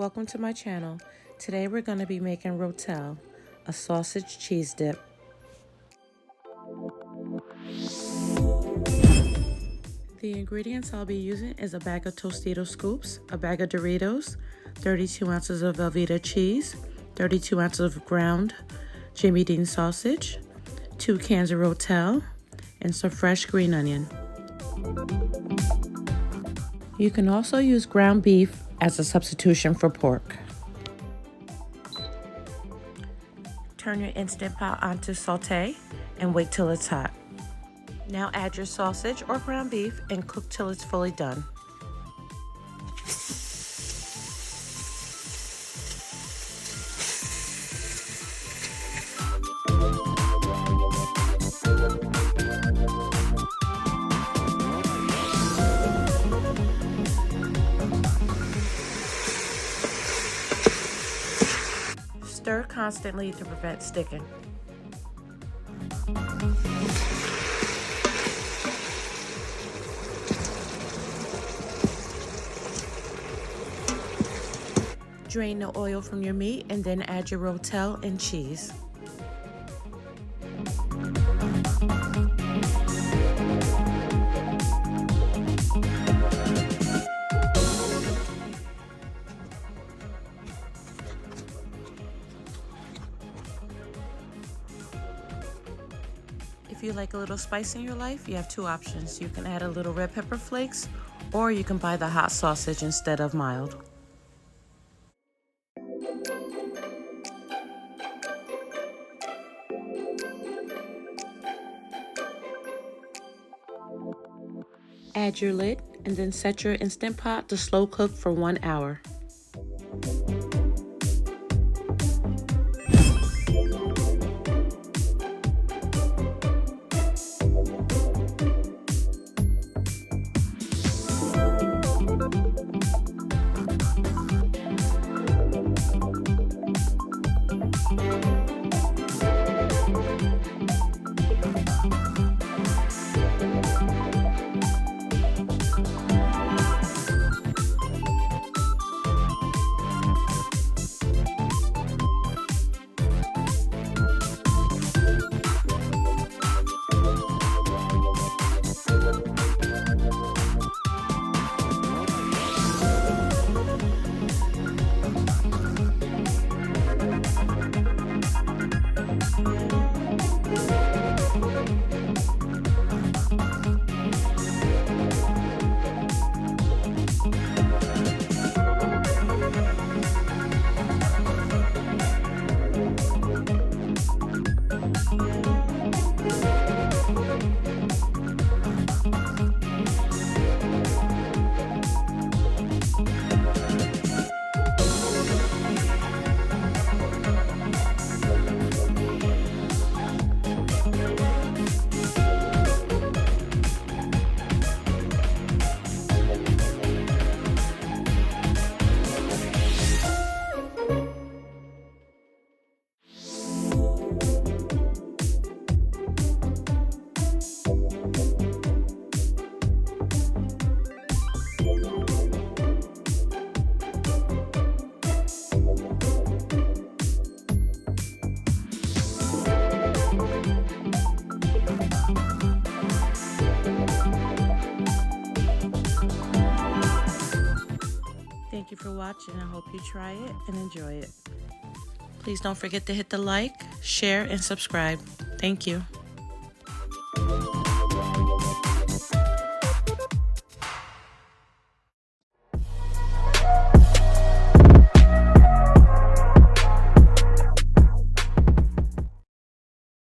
welcome to my channel. Today we're going to be making Rotel, a sausage cheese dip. The ingredients I'll be using is a bag of Tostito scoops, a bag of Doritos, 32 ounces of Velveeta cheese, 32 ounces of ground Jimmy Dean sausage, 2 cans of Rotel, and some fresh green onion. You can also use ground beef as a substitution for pork. Turn your Instant Pot onto saute and wait till it's hot. Now add your sausage or ground beef and cook till it's fully done. Stir constantly to prevent sticking. Drain the oil from your meat and then add your Rotel and cheese. If you like a little spice in your life, you have two options. You can add a little red pepper flakes, or you can buy the hot sausage instead of mild. Add your lid and then set your Instant Pot to slow cook for 1 hour. Thank you for watching. I hope you try it and enjoy it. Please don't forget to hit the like, share, and subscribe. Thank you.